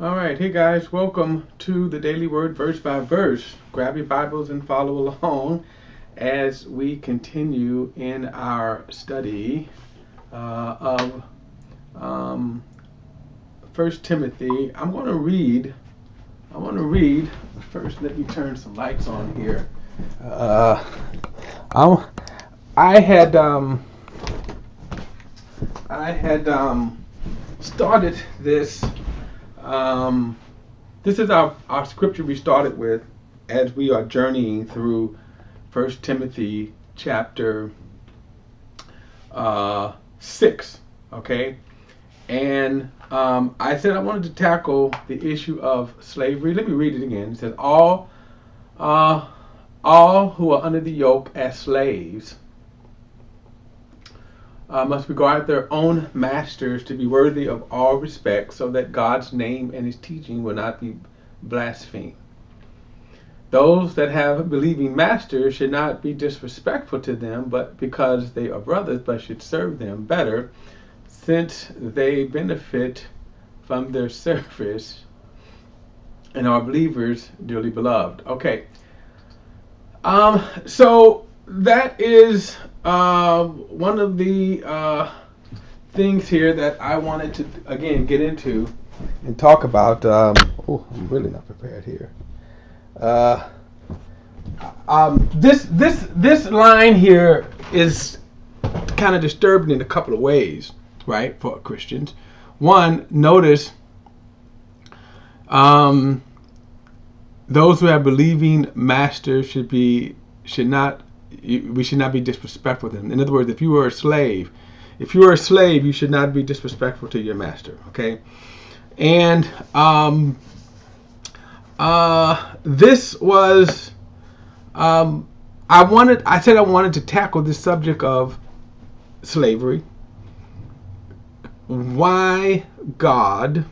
All right, hey guys, welcome to the Daily Word Verse by Verse. Grab your Bibles and follow along as we continue in our study of First Timothy. I want to read first. Let me turn some lights on here. Uh, I I had started this. This is our scripture we started with as we are journeying through First Timothy chapter 6. Okay, and I said I wanted to tackle the issue of slavery. Let me read it again. It says, all who are under the yoke as slaves must regard their own masters to be worthy of all respect, so that God's name and his teaching will not be blasphemed. Those that have believing masters should not be disrespectful to them, but because they are brothers, but should serve them better, since they benefit from their service and are believers dearly beloved. Okay. So that is one of the things here that I wanted to again get into and talk about. I'm really not prepared here. This line here is kind of disturbing in a couple of ways, right, for Christians. One, notice those who have believing masters we should not be disrespectful to them. In other words, if you are a slave, you should not be disrespectful to your master. Okay, and this was I said I wanted to tackle this subject of slavery. Why God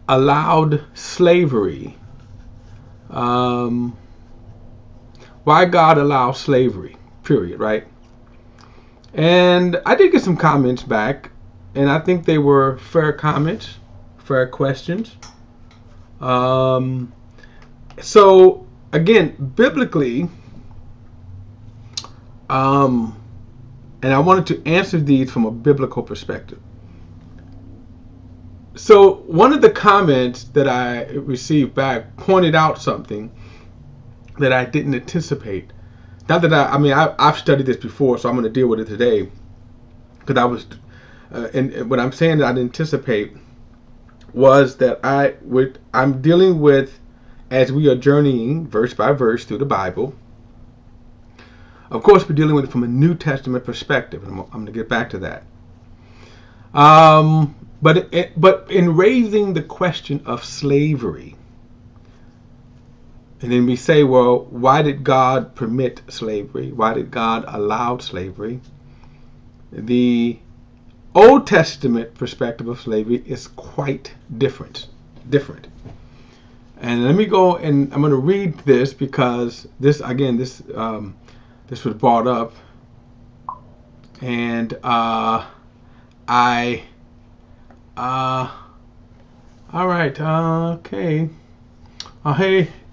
allowed slavery. Why God allowed slavery, period, right? And I did get some comments back, and I think they were fair comments, fair questions. So, again, biblically, and I wanted to answer these from a biblical perspective. So one of the comments that I received back pointed out something that I didn't anticipate. Not that I've studied this before, so I'm going to deal with it today. Because I was, and what I'm saying that I didn't anticipate was that I'm dealing with, as we are journeying verse by verse through the Bible. Of course, we're dealing with it from a New Testament perspective, and I'm going to get back to that. But in raising the question of slavery, and then we say, well, why did God permit slavery? Why did God allow slavery? The Old Testament perspective of slavery is quite different. And let me go and I'm going to read this because this was brought up, and all right, okay.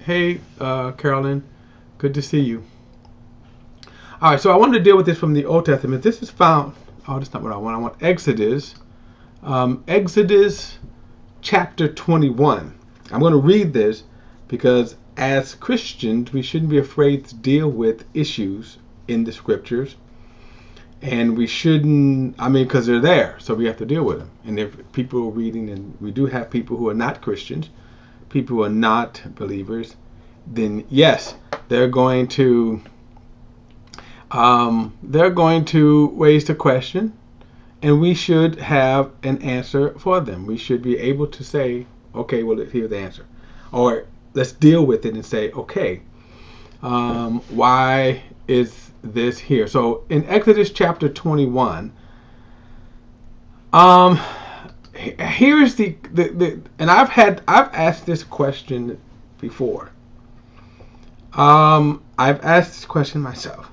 Hey, Carolyn, good to see you. All right, so I wanted to deal with this from the Old Testament. This is found. Oh, that's not what I want. I want Exodus. Exodus chapter 21. I'm going to read this because as Christians, we shouldn't be afraid to deal with issues in the scriptures. And we shouldn't, because they're there, so we have to deal with them. And if people are reading, and we do have people who are not Christians, people who are not believers, then yes, they're going to raise the question, and we should have an answer for them. We should be able to say, okay, well, here's the answer. Or let's deal with it and say, okay, why is this here? So in Exodus chapter 21, here's the and I've asked this question before. I've asked this question myself.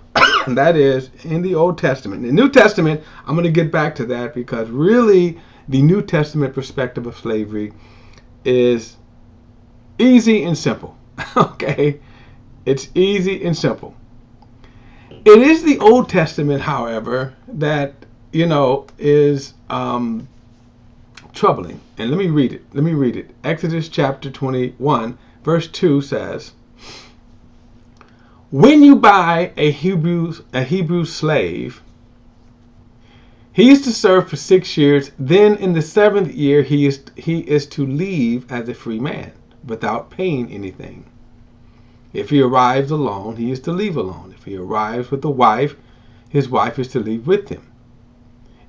That is in the Old Testament. In the New Testament, I'm going to get back to that because really the New Testament perspective of slavery is easy and simple. Okay? It's easy and simple. It is the Old Testament, however, that, is troubling. And let me read it. Exodus chapter 21, verse 2 says, when you buy a Hebrew slave, he is to serve for 6 years. Then in the 7th year, he is to leave as a free man without paying anything. If he arrives alone, he is to leave alone. If he arrives with a wife, his wife is to leave with him.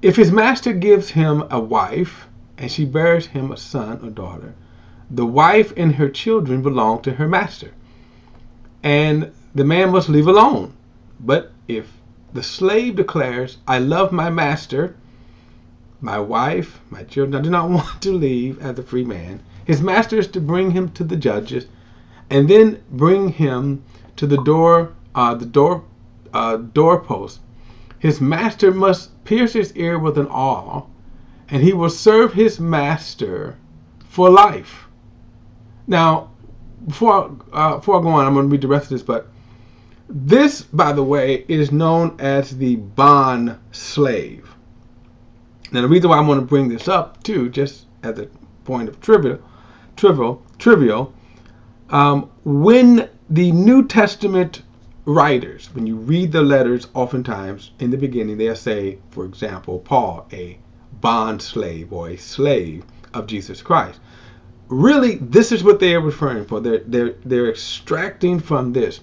If his master gives him a wife and she bears him a son or daughter, the wife and her children belong to her master, and the man must leave alone. But if the slave declares, I love my master, my wife, my children, I do not want to leave as a free man, his master is to bring him to the judges and then bring him to the doorpost. His master must pierce his ear with an awl, and he will serve his master for life. Now, before I go on, I'm going to read the rest of this, but this, by the way, is known as the bond slave. Now, the reason why I want to bring this up, too, just as a point of trivial, when the New Testament writers, when you read the letters, oftentimes in the beginning they'll say, for example, Paul, a bond slave or a slave of Jesus Christ. Really, this is what they are referring for. They're extracting from this.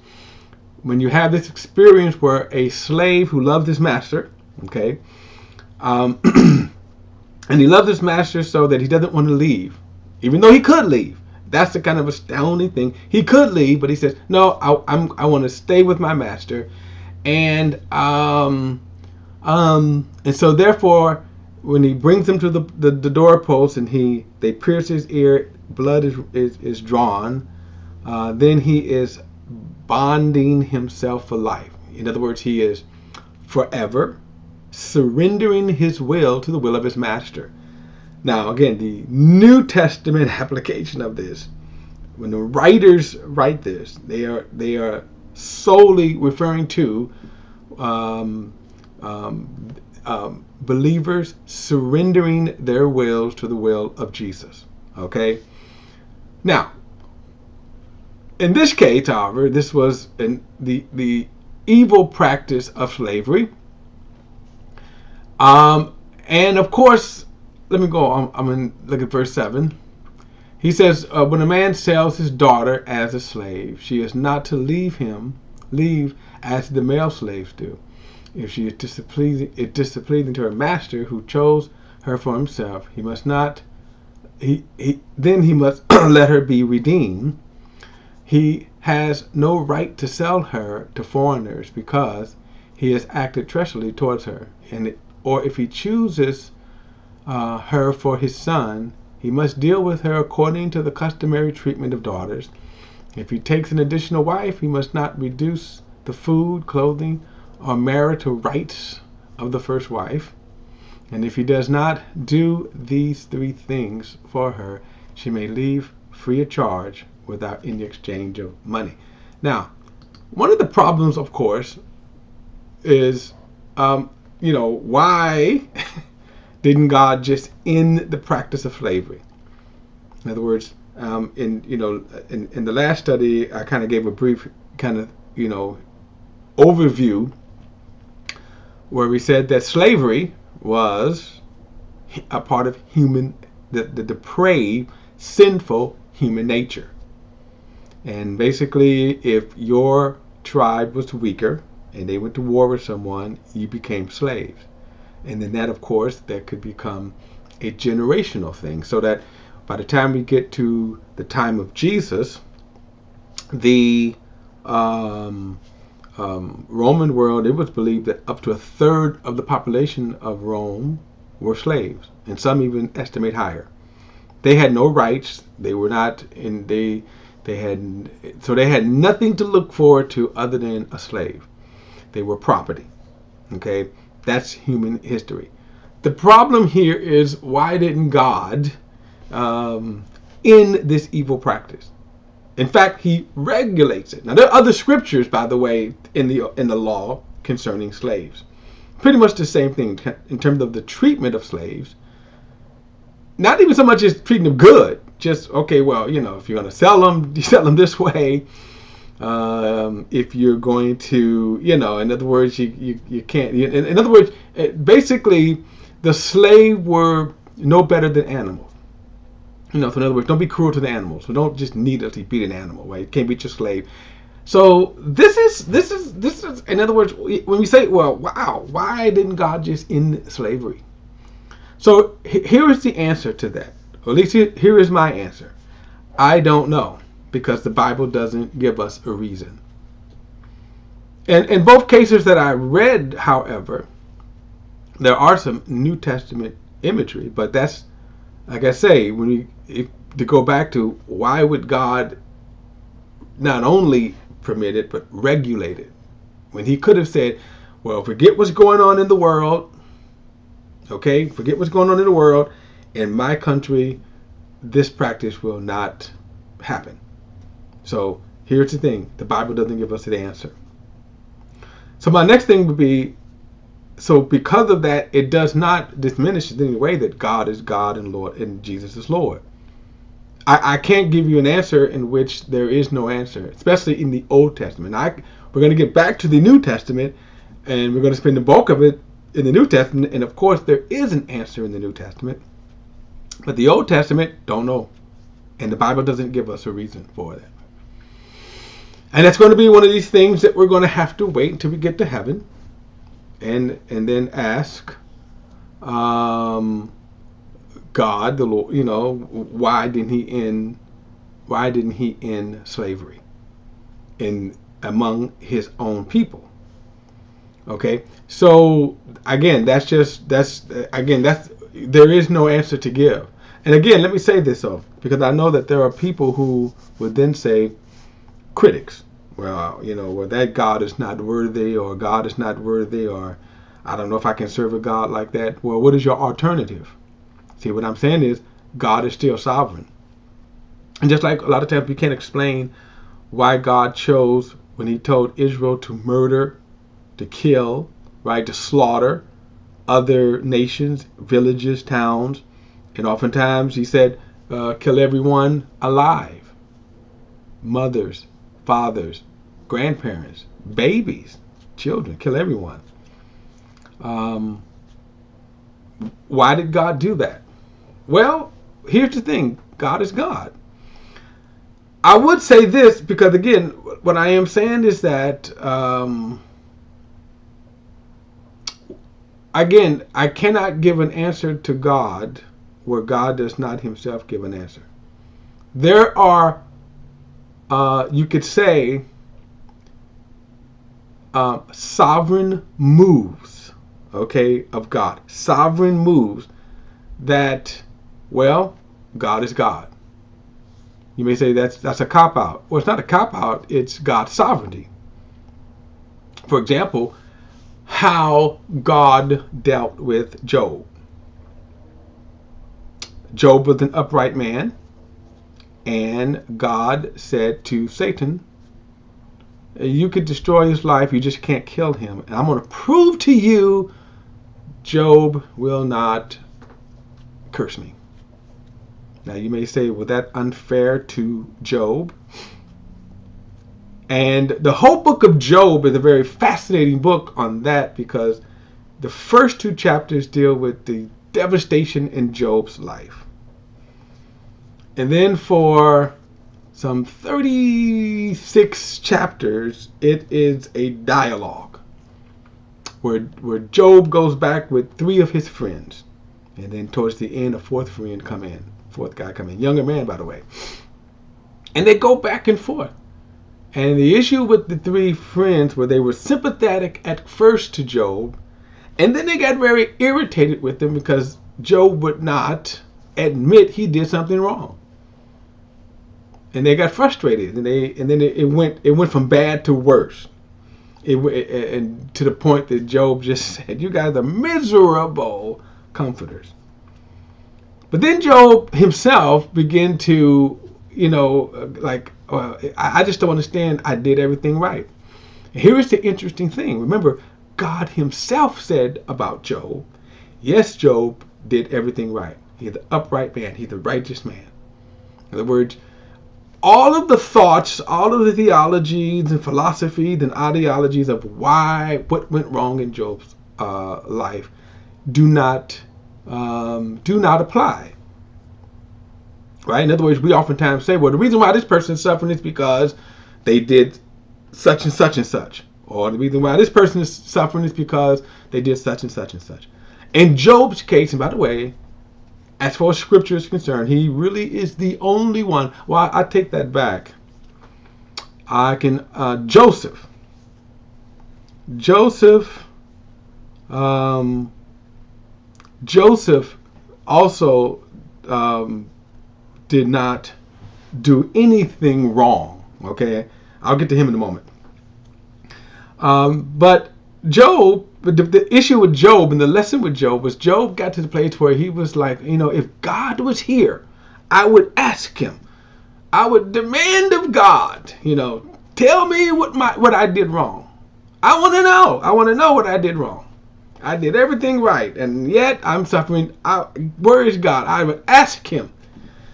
When you have this experience where a slave who loved his master, okay, and he loved his master so that he doesn't want to leave, even though he could leave. That's the kind of astounding thing. He could leave, but he says, "No, I want to stay with my master," and so therefore, when he brings him to the doorpost and they pierce his ear, blood is drawn, then he is bonding himself for life. In other words, he is forever surrendering his will to the will of his master. Now, again, the New Testament application of this, when the writers write this, they are solely referring to believers surrendering their wills to the will of Jesus. Okay? Now, in this case, however, this was the evil practice of slavery. And of course, let me go. I'm going to look at verse 7. He says, when a man sells his daughter as a slave, she is not to leave as the male slaves do. If she is displeasing to her master, who chose her for himself, he must not. Then he must let her be redeemed. He has no right to sell her to foreigners because he has acted treacherously towards her. Or if he chooses her for his son, he must deal with her according to the customary treatment of daughters. If he takes an additional wife, he must not reduce the food, clothing, or marital rights of the first wife. And if he does not do these 3 things for her, she may leave free of charge without any exchange of money. Now, one of the problems, of course, is, why didn't God just end the practice of slavery? In other words, in the last study, I kind of gave a brief overview where we said that slavery was a part of the depraved, sinful human nature. And basically, if your tribe was weaker and they went to war with someone, you became slaves. And then that, of course, that could become a generational thing. So that by the time we get to the time of Jesus, the Roman world, it was believed that up to 1/3 of the population of Rome were slaves, and some even estimate higher. They had no rights. They were not in they had nothing to look forward to other than a slave. They were property. Okay, that's human history. The problem here is, why didn't God end this evil practice? In fact, he regulates it. Now, there are other scriptures, by the way, in the law concerning slaves. Pretty much the same thing in terms of the treatment of slaves. Not even so much as treating them good. Just, okay, well, if you're going to sell them, you sell them this way. If you're going to, in other words, you can't. In other words, basically, the slave were no better than animals. So in other words, don't be cruel to the animals. So don't just needlessly beat an animal, right? You can't beat your slave. So this is, in other words, when we say, well, wow, why didn't God just end slavery? So here is the answer to that. Or at least here is my answer. I don't know, because the Bible doesn't give us a reason. And in both cases that I read, however, there are some New Testament imagery, but that's, like I say, to go back to, why would God not only permit it, but regulate it? When he could have said, well, forget what's going on in the world. Okay, forget what's going on in the world. In my country, this practice will not happen. So here's the thing. The Bible doesn't give us the answer. So my next thing would be, so because of that, it does not diminish in any way that God is God and Lord and Jesus is Lord. I can't give you an answer in which there is no answer, especially in the Old Testament. We're going to get back to the New Testament, and we're going to spend the bulk of it in the New Testament. And of course, there is an answer in the New Testament. But the Old Testament, don't know. And the Bible doesn't give us a reason for that. And that's going to be one of these things that we're going to have to wait until we get to heaven. And then ask God, the Lord, why didn't he end slavery among his own people? Okay, so again, there is no answer to give. And again, let me say this though, because I know that there are people who would then say, critics, well, that God is not worthy, or God is not worthy, or I don't know if I can serve a God like that. Well, what is your alternative? See, what I'm saying is, God is still sovereign. And just like a lot of times we can't explain why God chose, when he told Israel to murder, to kill, right, to slaughter other nations, villages, towns, and oftentimes he said, kill everyone alive. Mothers, fathers, grandparents, babies, children, kill everyone. Why did God do that? Well, here's the thing. God is God. I would say this, because again, what I am saying is that, again, I cannot give an answer to God where God does not himself give an answer. There are, you could say, sovereign moves, okay, of God. Sovereign moves that, well, God is God. You may say that's a cop-out. Well, it's not a cop-out. It's God's sovereignty. For example, how God dealt with Job. Job was an upright man, and God said to Satan, you could destroy his life, you just can't kill him. And I'm going to prove to you Job will not curse me. Now you may say, well, that's unfair to Job. And the whole book of Job is a very fascinating book on that, because the first 2 chapters deal with the devastation in Job's life. And then for some 36 chapters, it is a dialogue where Job goes back with 3 of his friends. And then towards the end, a 4th guy come in. Younger man, by the way. And they go back and forth. And the issue with the 3 friends were they were sympathetic at first to Job, and then they got very irritated with him because Job would not admit he did something wrong. And they got frustrated, and then it went from bad to worse. And to the point that Job just said, "You guys are miserable comforters." But then Job himself began to, I just don't understand. I did everything right. Here is the interesting thing. Remember, God himself said about Job, yes, Job did everything right. He's the upright man. He's the righteous man. In other words, all of the thoughts, all of the theologies and philosophies and ideologies of what went wrong in Job's life do not apply. Right? In other words, we oftentimes say, well, the reason why this person is suffering is because they did such and such and such. Or the reason why this person is suffering is because they did such and such and such. In Job's case, and by the way, as far as scripture is concerned, he really is the only one. Well, I take that back. Joseph also did not do anything wrong. Okay, I'll get to him in a moment. But Job, the issue with Job and the lesson with Job was Job got to the place where he was like, if God was here, I would ask him. I would demand of God, tell me what I did wrong. I want to know. I want to know what I did wrong. I did everything right, and yet I'm suffering. Where is God? I would ask him.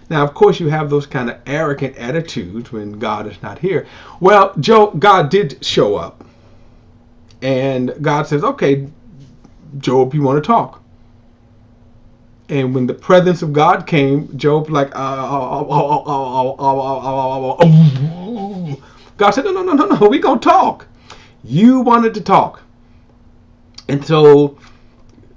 Now, of course, you have those kind of arrogant attitudes when God is not here. Well, God did show up. And God says, okay, Job, you want to talk? And when the presence of God came, Job God said, no, we gonna talk. You wanted to talk. And so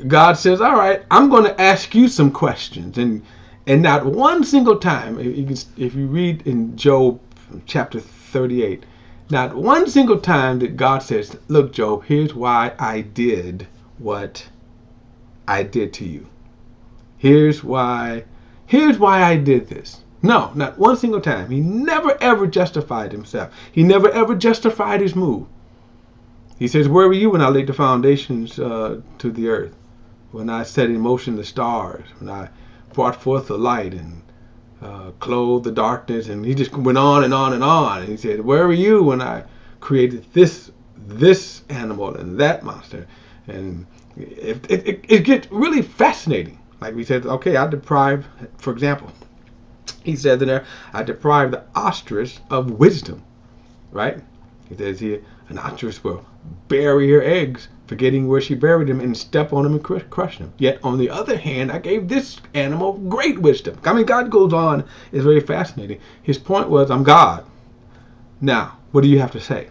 God says, all right, I'm going to ask you some questions. And not one single time, if you read in Job chapter 38, not one single time that God says, look, Job, here's why I did what I did to you. Here's why I did this. No, not one single time. He never ever justified himself. He never ever justified his move. He says, where were you when I laid the foundations to the earth? When I set in motion the stars? When I brought forth the light and clothed the darkness? And he just went on and on and on. And he said, where were you when I created this animal and that monster? And it gets really fascinating. Like we said, okay, I deprived, for example, he said in there, I deprived the ostrich of wisdom, right? He says here, an ostrich will bury her eggs, forgetting where she buried them, and step on them and crush them. Yet, on the other hand, I gave this animal great wisdom. I mean, God goes on. It's very fascinating. His point was, I'm God. Now, what do you have to say?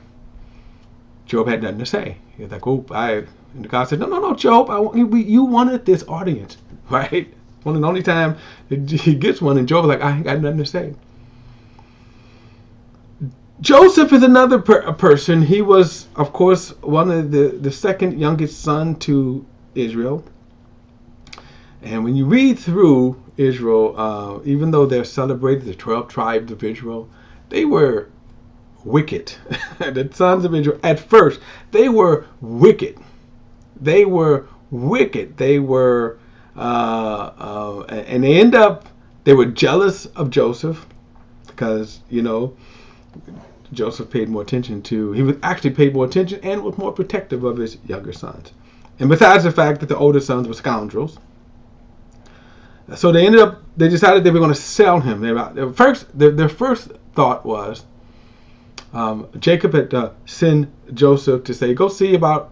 Job had nothing to say. He was like, and God said, no, Job, you wanted this audience, right? One of the only time he gets one, and Job was like, I ain't got nothing to say. Joseph is another person. He was, of course, one of the second youngest son to Israel. And when you read through Israel, even though they're celebrated, the 12 tribes of Israel, they were wicked. The sons of Israel, at first, they were wicked. They were wicked. They were, and they were jealous of Joseph because, Joseph paid more attention he was actually paid more attention and was more protective of his younger sons. And besides the fact that the older sons were scoundrels, so they decided they were going to sell him. Their first thought was, Jacob had sent Joseph to say, go see about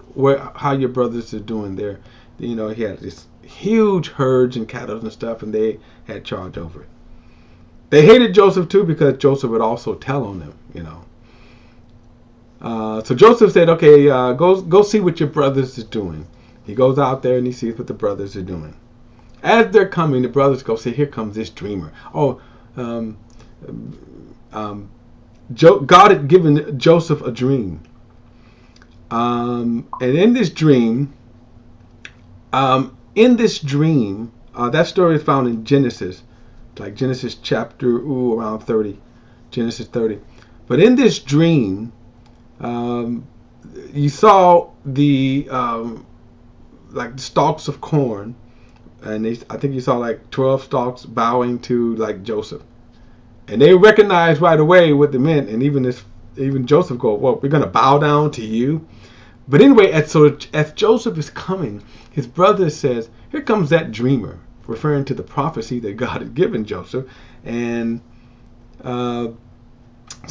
how your brothers are doing there. He had this huge herds and cattle and stuff, and they had charge over it. They hated Joseph too because Joseph would also tell on them, So Joseph said, okay, go see what your brothers are doing. He goes out there and he sees what the brothers are doing. As they're coming, the brothers go say, here comes this dreamer. God had given Joseph a dream. And in this dream, that story is found in Genesis. Like Genesis chapter around 30, Genesis 30. But in this dream, you saw the like stalks of corn, and I think you saw like 12 stalks bowing to like Joseph, and they recognized right away what they meant, and even Joseph go, well, we're gonna bow down to you. But anyway, as Joseph is coming, his brother says, here comes that dreamer, referring to the prophecy that God had given Joseph. And so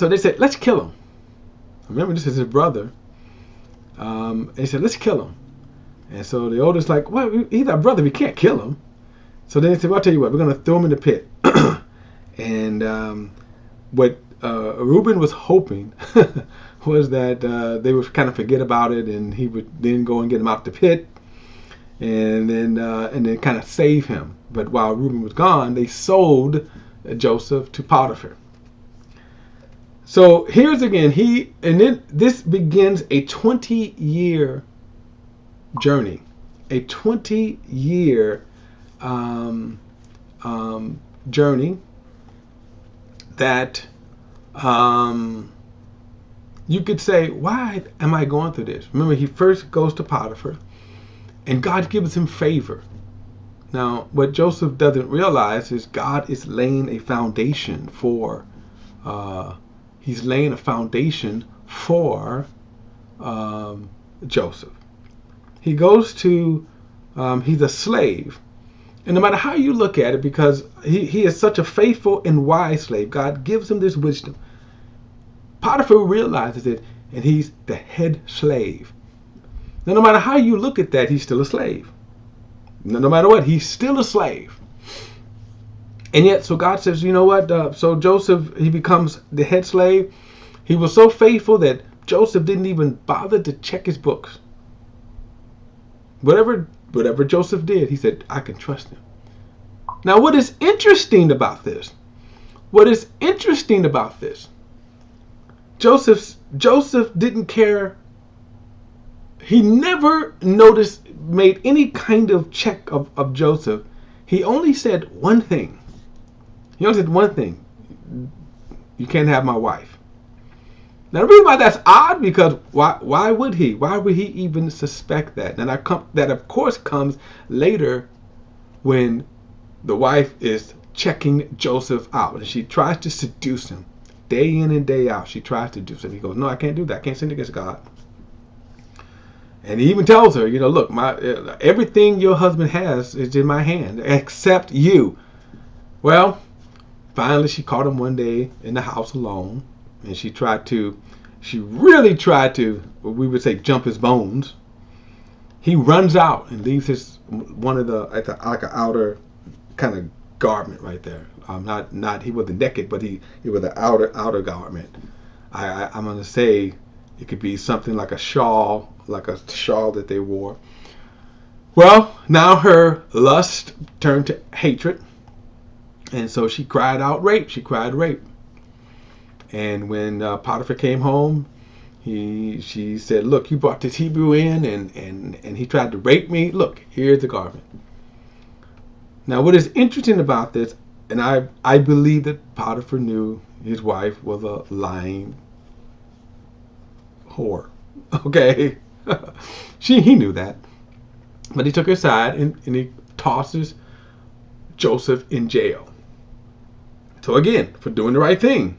they said, let's kill him. Remember, this is his brother. They said, let's kill him. And so the oldest like, well, he's our brother. We can't kill him. So then they said, well, I'll tell you what, we're going to throw him in the pit. And what Reuben was hoping was that they would kind of forget about it, and he would then go and get him out the pit, and then kind of save him. But while Reuben was gone, they sold Joseph to Potiphar. So here's again, then this begins a 20-year journey, a 20-year journey that you could say, why am I going through this? Remember, he first goes to Potiphar, and God gives him favor. Now, what Joseph doesn't realize is God is laying a foundation for. He's laying a foundation for Joseph. He goes to. He's a slave, and no matter how you look at it, because he is such a faithful and wise slave, God gives him this wisdom. Potiphar realizes it, and he's the head slave. Now, no matter how you look at that, he's still a slave. No matter what, he's still a slave. And yet, so God says, you know what? So Joseph, he becomes the head slave. He was so faithful that Joseph didn't even bother to check his books. Whatever Joseph did, he said, I can trust him. Now, what is interesting about this? Joseph didn't care. He never made any kind of check of Joseph. He only said one thing. You can't have my wife. Now the reason why that's odd, because why would he? Why would he even suspect that? And that of course comes later when the wife is checking Joseph out, and she tries to seduce him. Day in and day out, she tries to do something. He goes, no, I can't do that. I can't sin against God. And he even tells her, look, everything your husband has is in my hand, except you. Well, finally she caught him one day in the house alone, and she really tried to, we would say, jump his bones. He runs out and leaves one of the, like an outer kind of garment right there. He wasn't naked, but he was an outer garment. I'm gonna say it could be something like a shawl that they wore. Well, now her lust turned to hatred, and so she cried out rape. And when Potiphar came home, she said, look, you brought this Hebrew in, and he tried to rape me. Look, here's the garment. Now, what is interesting about this, and I believe that Potiphar knew his wife was a lying whore. Okay? He knew that. But he took her aside, and he tosses Joseph in jail. So again, for doing the right thing.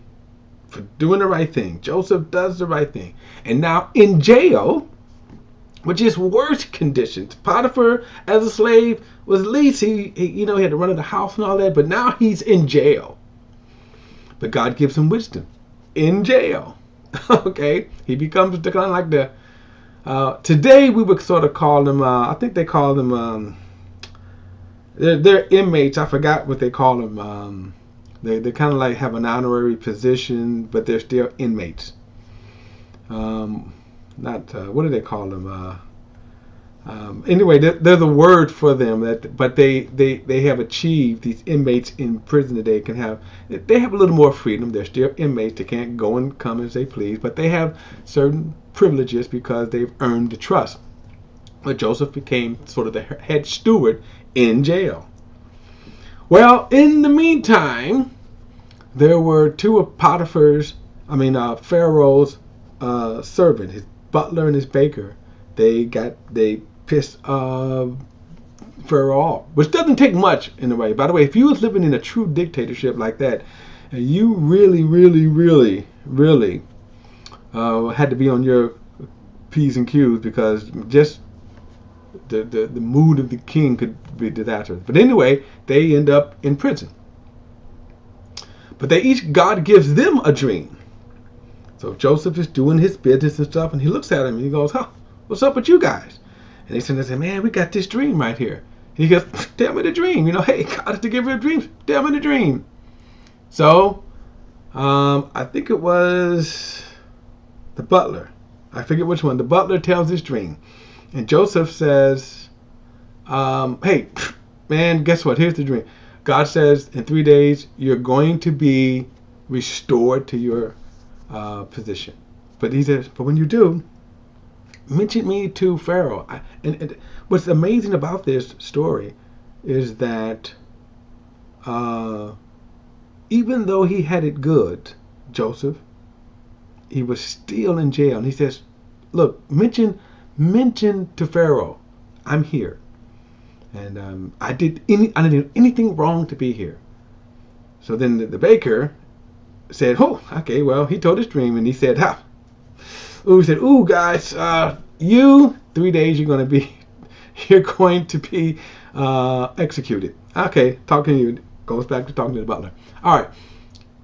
Joseph does the right thing. And now in jail, which is worse conditions. Potiphar, as a slave, was at least he had to run in the house and all that, but now he's in jail. But God gives him wisdom in jail. Okay, he becomes kind of like the. Today we would sort of call them. I think they call them. They're inmates. I forgot what they call them. They kind of like have an honorary position, but they're still inmates. What do they call them? Anyway, there's a word for them but they have achieved, these inmates in prison today they have a little more freedom. They're still inmates. They can't go and come as they please, but they have certain privileges because they've earned the trust. But Joseph became sort of the head steward in jail. Well, in the meantime, there were two of Pharaoh's servant. butler and his baker, they pissed Pharaoh off, which doesn't take much in a way. By the way, if you was living in a true dictatorship like that, and you really, really, really, really had to be on your P's and Q's, because just the mood of the king could be disastrous. But anyway, they end up in prison. But God gives them a dream. So Joseph is doing his business and stuff, and he looks at him and he goes, "Huh, what's up with you guys?" And they say, "Man, we got this dream right here." And he goes, "Tell me the dream. Hey, God is to give you a dream. Tell me the dream." So, I think it was the butler. I forget which one. The butler tells his dream. And Joseph says, "Hey, man, guess what? Here's the dream. God says in 3 days, you're going to be restored to your position." But he says, "But when you do, mention me to Pharaoh." And what's amazing about this story is that even though he had it good, Joseph, he was still in jail. And he says, "Look, mention to Pharaoh, I'm here. And I didn't do anything wrong to be here." So then the baker said, "Oh, okay, well," he told his dream, and he said, he said, "Ooh, guys, 3 days you're going to be executed." Okay, talking to you goes back to talking to the butler. All right,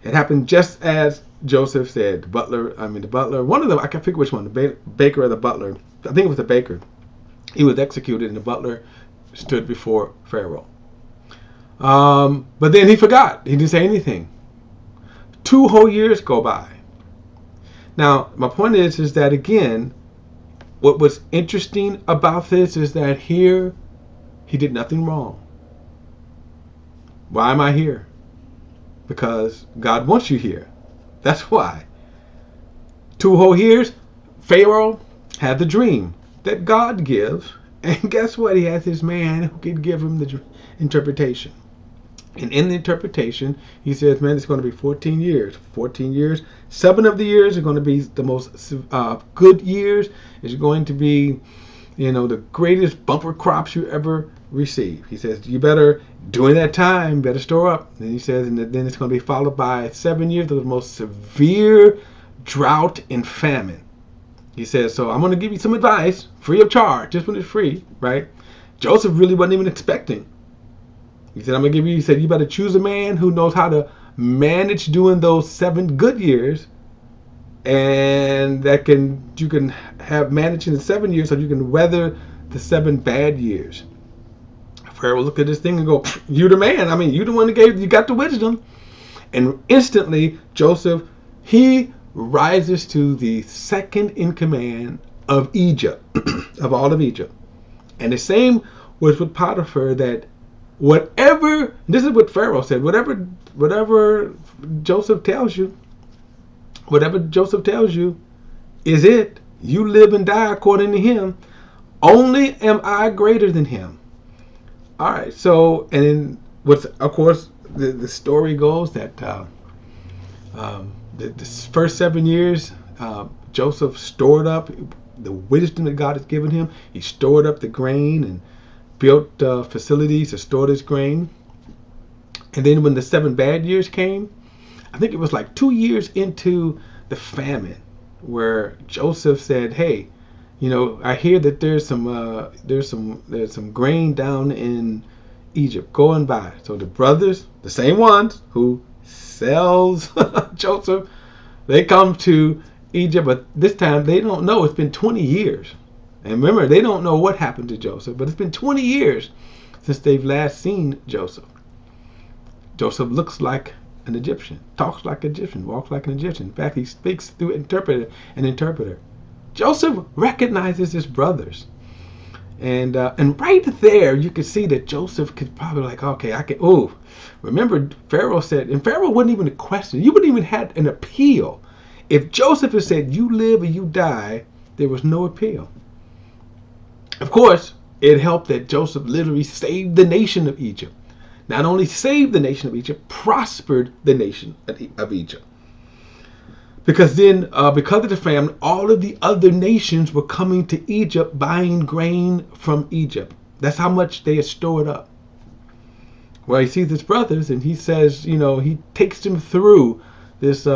it happened just as Joseph said. The butler, one of them, I can't figure which one, the baker or the butler. I think it was the baker. He was executed, and the butler stood before Pharaoh. But then he forgot. He didn't say anything. 2 whole years go by. Now, my point is that, again, what was interesting about this is that here he did nothing wrong. Why am I here? Because God wants you here. That's why. 2 whole years, Pharaoh had the dream that God gives. And guess what? He has his man who can give him the interpretation. And in the interpretation, he says, man, it's going to be 14 years. 14 years. 7 of the years are going to be the most good years. It's going to be, the greatest bumper crops you ever receive. He says, you better, during that time, better store up. And he says, and then it's going to be followed by 7 years of the most severe drought and famine. He says, so I'm going to give you some advice, free of charge, just when it's free, right? Joseph really wasn't even expecting. He said, I'm going to give you, he said, you better choose a man who knows how to manage during those 7 good years, and you can have managing the 7 years so you can weather the 7 bad years. Pharaoh looked at this thing and go, you the man. You the one that you got the wisdom. And instantly, Joseph, he rises to the second in command of Egypt, of all of Egypt. And the same was with Potiphar, that whatever, this is what Pharaoh said, whatever Joseph tells you is it. You live and die according to him. Only am I greater than him. All right, so, and then of course, the story goes that the first 7 years, Joseph stored up the wisdom that God has given him. He stored up the grain and built facilities to store this grain. And then when the 7 bad years came, I think it was like 2 years into the famine, where Joseph said, hey, I hear that there's some grain down in Egypt. Go and buy. So the brothers, the same ones who sells Joseph, they come to Egypt, but this time they don't know. It's been 20 years. And remember, they don't know what happened to Joseph, but it's been 20 years since they've last seen Joseph. Joseph looks like an Egyptian, talks like an Egyptian, walks like an Egyptian. In fact, he speaks through an interpreter. Joseph recognizes his brothers. And right there, you could see that Joseph could probably remember Pharaoh said, and Pharaoh wasn't even a question. You wouldn't even have an appeal. If Joseph had said, you live or you die, there was no appeal. Of course, it helped that Joseph literally saved the nation of Egypt. Not only saved the nation of Egypt, prospered the nation of Egypt. Because then, because of the famine, all of the other nations were coming to Egypt, buying grain from Egypt. That's how much they had stored up. Well, he sees his brothers, and he says, he takes them through this.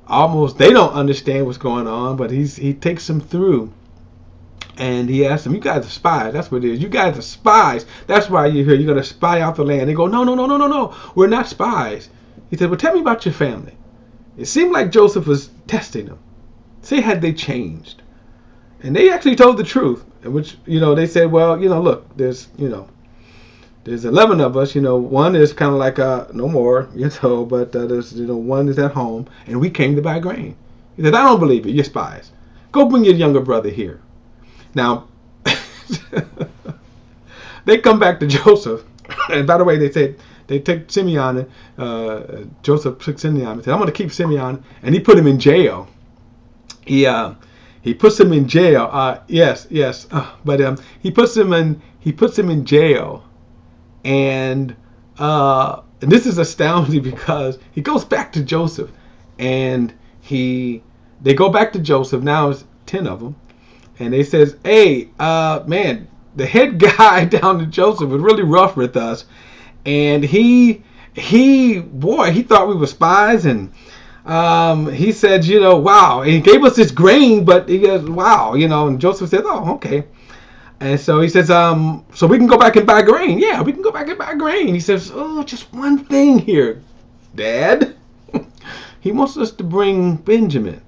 Almost, they don't understand what's going on, but he takes them through, and he asks them, "You guys are spies. That's what it is. You guys are spies. That's why you're here. You're gonna spy out the land." They go, "No, no, no, no, no, no. We're not spies." He said, "Well, tell me about your family." It seemed like Joseph was testing them. See, had they changed? And they actually told the truth. In which, they said, well, look, there's 11 of us. One is kind of like no more, but there's, one is at home, and we came to buy grain. He said, I don't believe it. You're spies. Go bring your younger brother here. Now, they come back to Joseph, and by the way, they said, they took Simeon, Joseph took Simeon and said, I'm going to keep Simeon, and he put him in jail. He puts him in jail. Yes, but he puts him in jail, and this is astounding because he goes back to Joseph, and they go back to Joseph. Now it's 10 of them, and they says, hey, man, the head guy down to Joseph was really rough with us. And he thought we were spies, and he said, wow. And he gave us this grain, but he goes, wow, and Joseph said, oh, okay. And so he says, so we can go back and buy grain. Yeah, we can go back and buy grain. He says, oh, just one thing here, Dad. He wants us to bring Benjamin.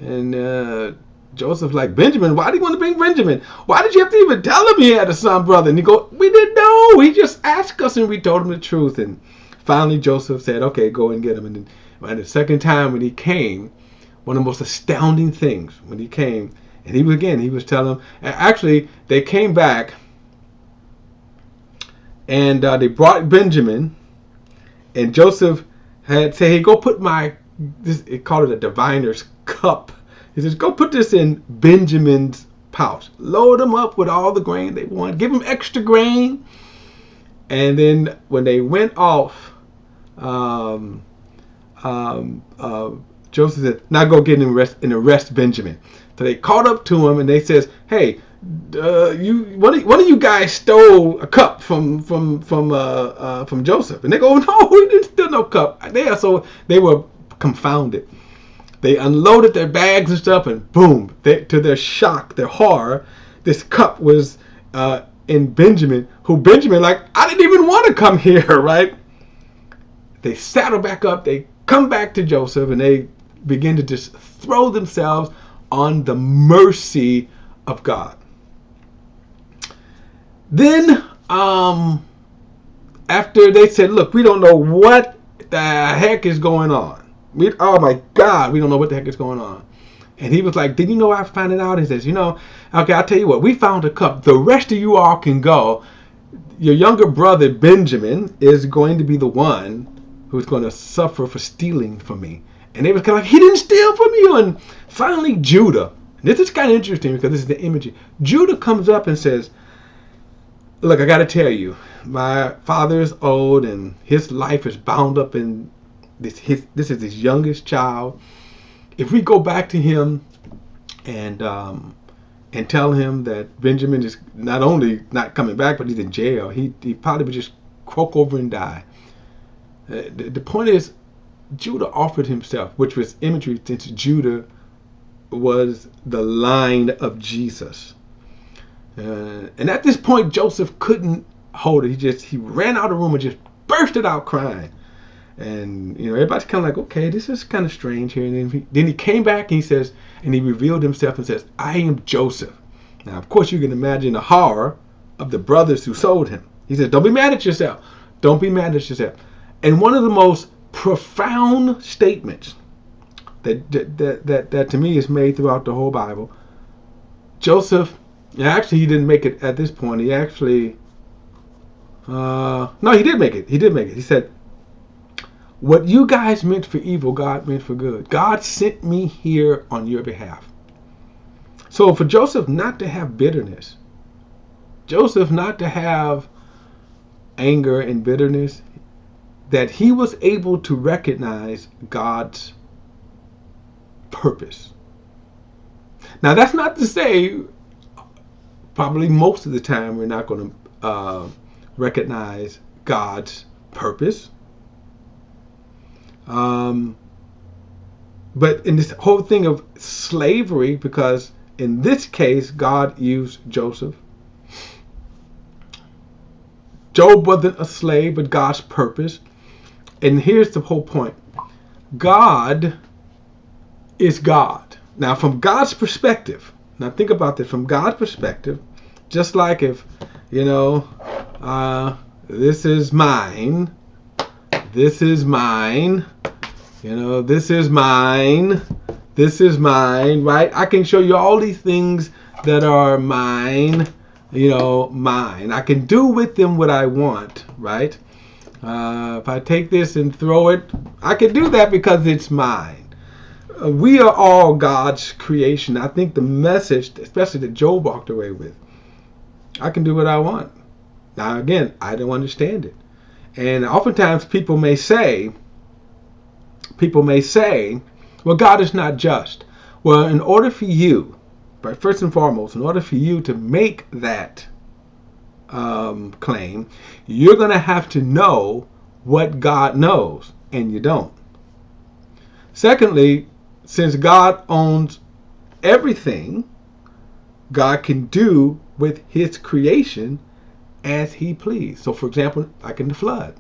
And Joseph's like, Benjamin? Why do you want to bring Benjamin? Why did you have to even tell him he had a son, brother? And he go, we didn't know. He just asked us, and we told him the truth. And finally, Joseph said, okay, go and get him. And then the second time when he came, one of the most astounding things when he came, and he was telling them, actually, they came back, and they brought Benjamin, and Joseph had said, hey, go put it called it a diviner's cup. He says, go put this in Benjamin's pouch. Load them up with all the grain they want. Give them extra grain. And then when they went off, Joseph said, now go get and arrest Benjamin. So they caught up to him, and they says, hey, one of you guys stole a cup from Joseph. And they go, no, we didn't steal no cup. So they were confounded. They unloaded their bags and stuff, and boom, to their shock, their horror, this cup was in Benjamin, like, I didn't even want to come here, right? They saddle back up, they come back to Joseph, and they begin to just throw themselves on the mercy of God. Then, after they said, look, we don't know what the heck is going on. Oh my God, we don't know what the heck is going on. And he was like, did you know I found it out? He says, okay, I'll tell you what, we found a cup. The rest of you all can go. Your younger brother, Benjamin, is going to be the one who's going to suffer for stealing from me. And they was kind of like, he didn't steal from you. And finally, Judah. And this is kind of interesting because this is the imagery. Judah comes up and says, look, I got to tell you, my father is old and his life is bound up in this is his youngest child. If we go back to him and tell him that Benjamin is not only not coming back, but he's in jail, he probably would just croak over and die. The point is, Judah offered himself, which was imagery since Judah was the line of Jesus. And at this point, Joseph couldn't hold it. He ran out of the room and just bursted out crying. And everybody's kind of like, okay, this is kind of strange here. And then he came back and he says, and he revealed himself and says, I am Joseph. Now, of course, you can imagine the horror of the brothers who sold him. He says, don't be mad at yourself. Don't be mad at yourself. And one of the most profound statements that to me is made throughout the whole Bible, Joseph, actually, he didn't make it at this point. He actually, no, he did make it. He did make it. He said, what you guys meant for evil, God meant for good. God sent me here on your behalf. So for Joseph not to have bitterness, Joseph not to have anger and bitterness, that he was able to recognize God's purpose. Now, that's not to say probably most of the time we're not going to recognize God's purpose. But in this whole thing of slavery, because in this case, God used Joseph. Job wasn't a slave, but God's purpose. And here's the whole point. God is God. Now, from God's perspective, now think about this, from God's perspective, just like if, this is mine, this is mine, this is mine, this is mine, right? I can show you all these things that are mine, mine. I can do with them what I want, right? If I take this and throw it, I can do that because it's mine. We are all God's creation. I think the message, especially that Job walked away with, I can do what I want. Now, again, I don't understand it. And oftentimes people may say, well, God is not just. Well, in order for you, but first and foremost, in order for you to make that claim, you're going to have to know what God knows, and you don't. Secondly, since God owns everything, God can do with his creation as he please. So, for example, like in the flood,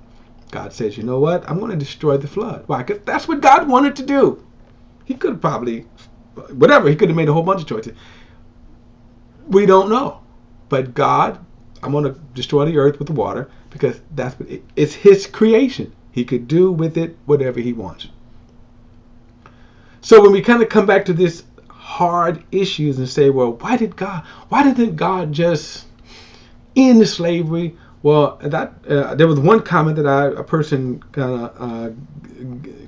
God says, you know what? I'm going to destroy the flood. Why? Because that's what God wanted to do. He could have probably, he could have made a whole bunch of choices. We don't know. But God, I'm going to destroy the earth with the water because it's his creation. He could do with it whatever he wants. So when we kind of come back to this hard issues and say, well, why didn't God just end slavery? Well, that there was one comment that a person kind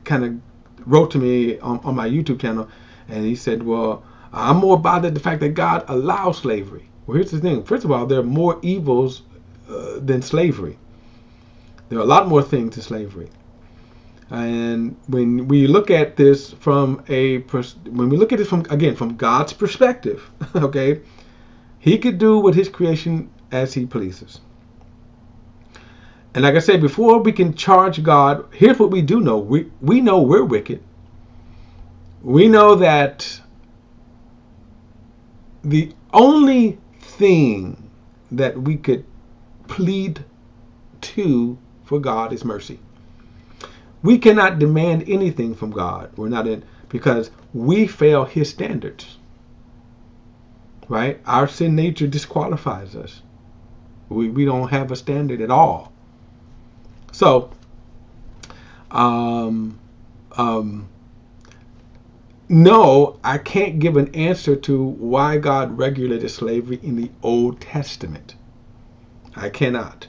of wrote to me on my YouTube channel, and he said, well, I'm more bothered the fact that God allows slavery. Well, here's the thing. First of all, there are more evils than slavery. There are a lot more things to slavery. And when we look at this from from God's perspective, okay, he could do with his creation as he pleases. And like I said, before we can charge God, here's what we do know. We know we're wicked. We know that the only thing that we could plead to for God is mercy. We cannot demand anything from God. Because we fail his standards. Right? Our sin nature disqualifies us. We don't have a standard at all. So, no, I can't give an answer to why God regulated slavery in the Old Testament. I cannot.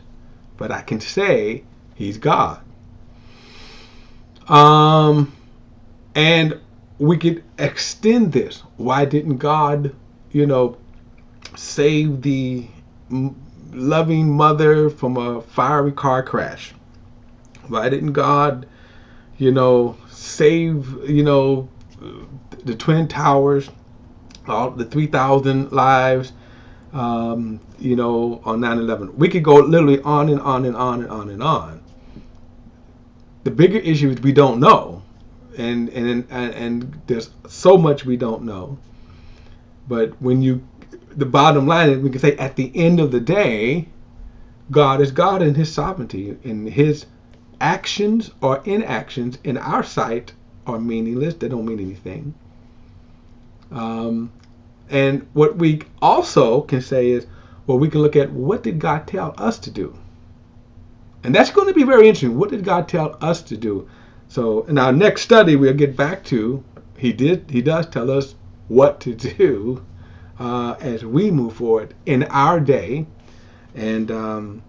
But I can say he's God. And we could extend this. Why didn't God, save the loving mother from a fiery car crash? Why didn't God, save, the Twin Towers, all the 3,000 lives, on 9/11? We could go literally on and on and on and on and on. The bigger issue is we don't know. And there's so much we don't know. But the bottom line is we can say at the end of the day, God is God in his sovereignty, and his actions or inactions in our sight are meaningless. They don't mean anything. And what we also can say is, well, we can look at what did God tell us to do? And that's going to be very interesting. What did God tell us to do? So in our next study, we'll get back to, he does tell us what to do as we move forward in our day. And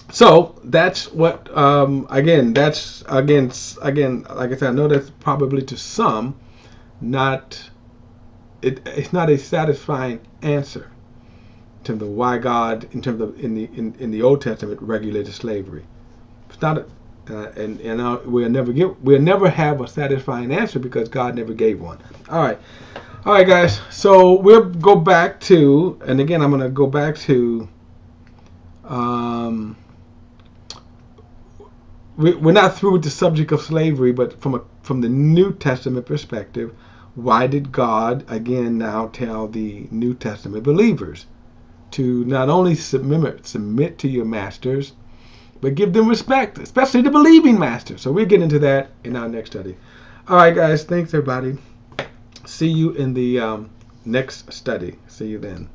so that's what, again, like I said, I know that's probably to some, it's not a satisfying answer in terms of why God, in the Old Testament, regulated slavery. It's not and we'll never have a satisfying answer because God never gave one. All right, guys. So we'll go back to, and again, I'm going to go back to. We're not through with the subject of slavery, but from the New Testament perspective, why did God again now tell the New Testament believers to not only submit to your masters, but give them respect, especially the believing masters? So we'll get into that in our next study. All right, guys. Thanks, everybody. See you in the next study. See you then.